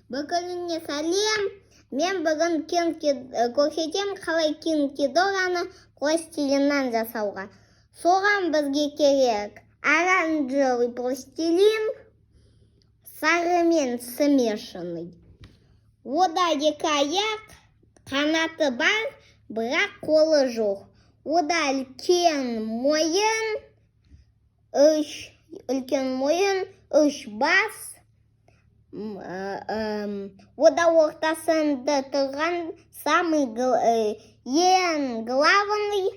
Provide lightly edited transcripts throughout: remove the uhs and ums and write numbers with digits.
Бүгініне сәлем. Мен бүгін көрсетем қалай кинкидораны пластилиннан жасауға. Соған бізге керек оранжевый пластилин, сарымен смешанный. Ода екі аяқ, қанаты бар, бірақ қолы жоқ. Ода үлкен мойын, үш бас. Ода ортасында тұрған самый ең главный.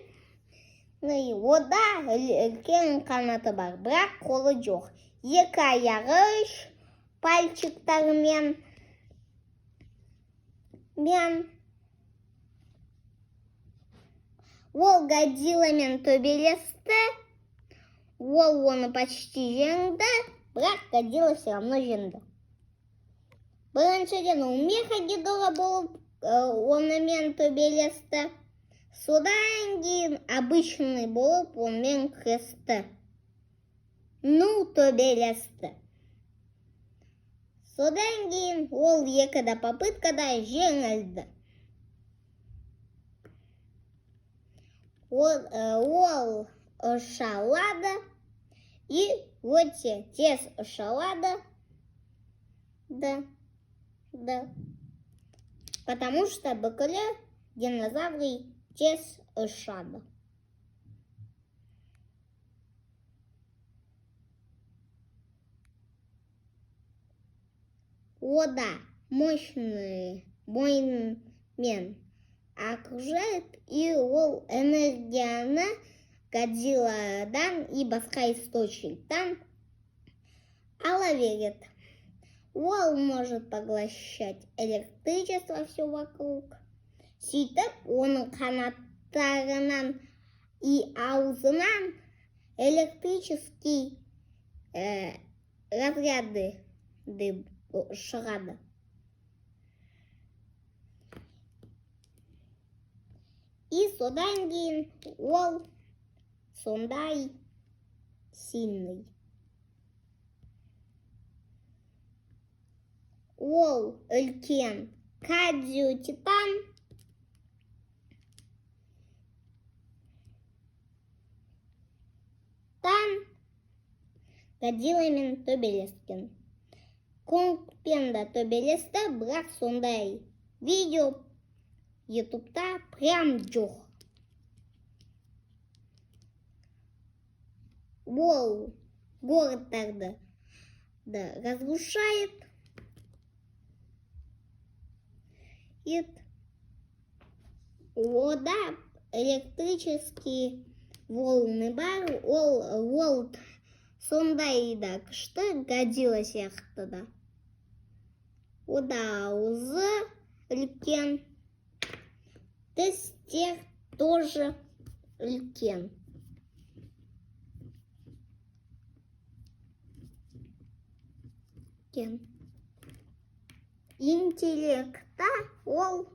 Ода үлкен қанаты бар, бірақ қолы жоқ. Екі аяғы үш пальчиктарымен. Ол Годзилламен төбелесті. Ол оны почти жеңді, бірақ Годзилла все равно жеңді. Біріншіден ол Мехагидора болып онымен төбелесті. Содан кейін обычный болып онымен күресті. Төбелесті. Содан кейін ол екіде попыткада жеңілді. Ол ұша алады и өте тез ұша алады. Да. Потому что бүкілі динозавры тез ұшады. Ода мощный мойнмен окружает, и ол энергияны Годзилладан и басқа источниктан ала берет. Ол может поглощать электричество все вокруг. Сөйтіп, оның қанаттарынан и аузынан электрический разряды шығады. И содан кейін ол сондай сильный. Ол үлкен кадзю-титан. Годзилламен төбелескен. Конгпен да төбелесті, бірақ сондай видео ютубта прям жоқ. Ол городтарды разрушает. Ода электрические волны бар. Ол сондай да күшті Годзилла сияқты да. Ода аузы үлкен. Тістер тоже үлкен. Интеллекта ол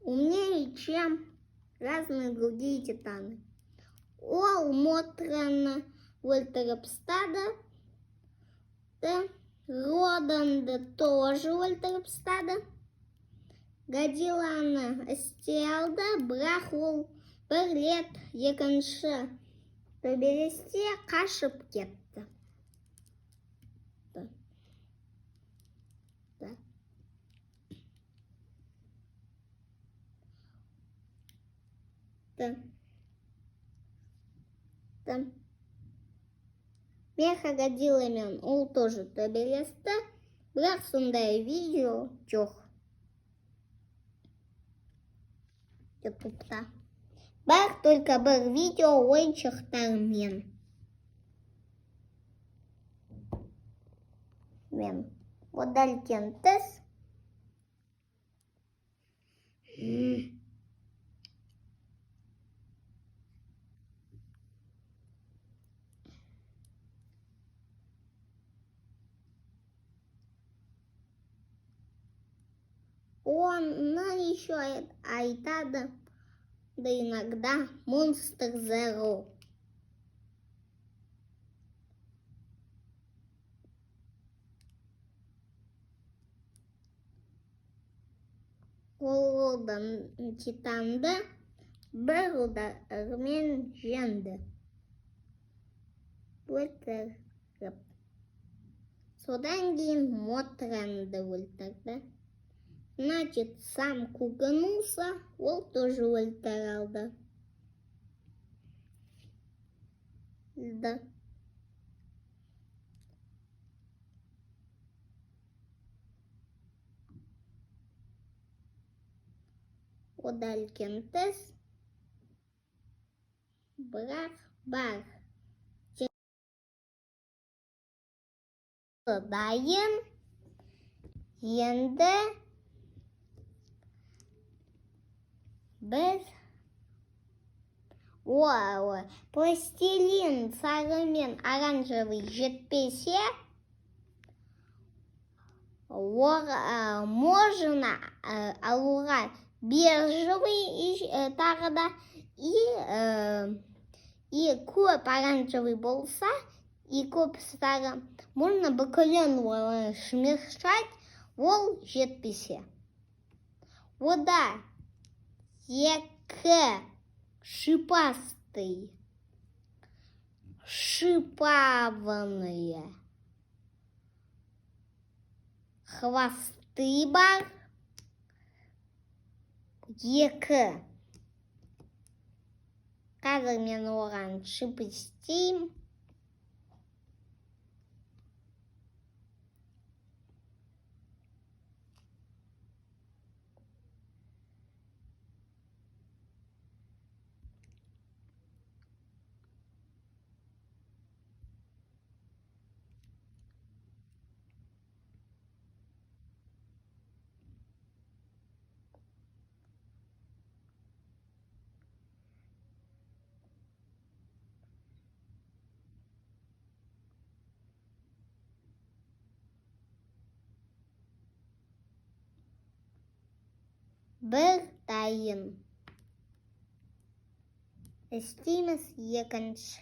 умнее, чем разные другие титаны. Ол Мотрана Ультрапстада, Роданды тоже Ультрапстада. Годзилланы істелді, бірақ ол бір рет екінші төбелесте қашып кетті. Мехагодзилламен ол тоже төбелесті, бірақ сондай видео жоқ. Ютубта. Бар только бір видео ойыншықтармен. Ода үлкен тіс. Он еще айтады, да иногда Monster Zero. Голодан титанды, бір удармен жеңді. Өлтіріп. Содан кейін Мотранды өлтірді. Значит, сам куганулся, ол тоже өлтірілді. Да. Одан кентес. Бірақ бар. Дайын. Енді біз пластилин сары мен оранжевый жетпесе, можно алуға бежевый тағы да и көп оранжевый болса, и көп сары, можно бүкілін смешать, ол жетпесе. Ода екі шипастый, шипованные хвосты бар. Екі. Қазір мен оған шип істеймін. Бір дайын. Істейміз екінші.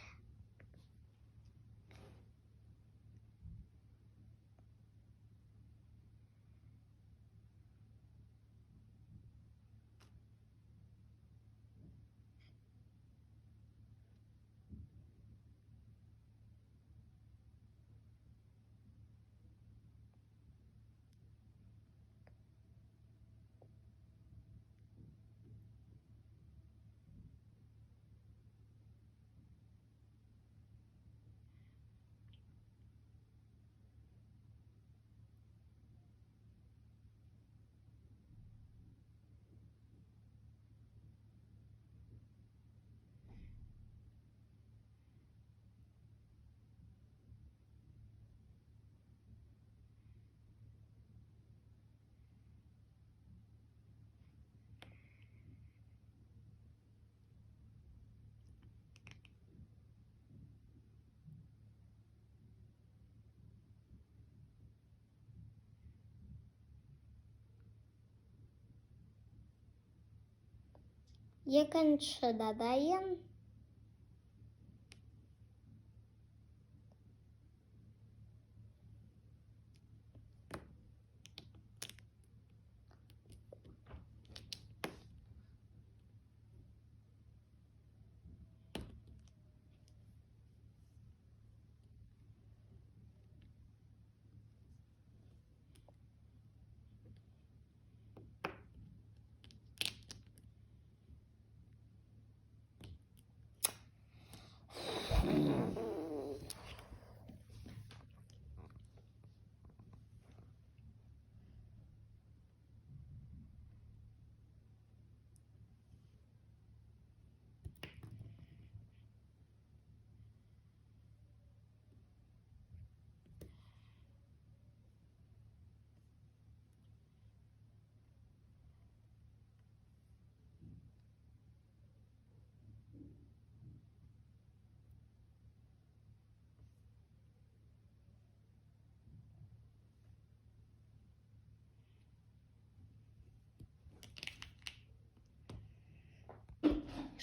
Екінші да дайын.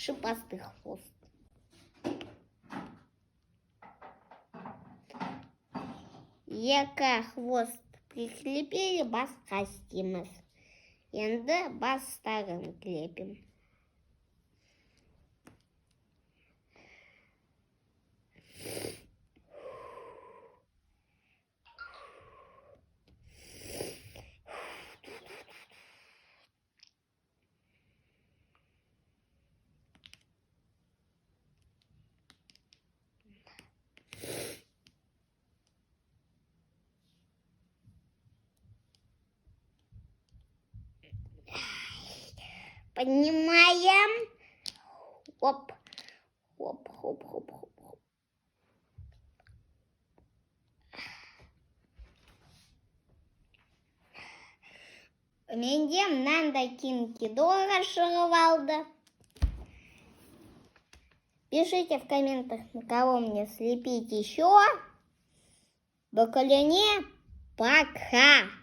Шипастый хвост. Екі хвост прикрепили, басқа істейміз. енді бастарын клепим. Поднимаем. Оп. Хоп, хоп, хоп, хоп, хоп. Менде мынандай кинкидо расшифровалды. Пишите в комментах, на кого мне слепить еще. До колени. Пока.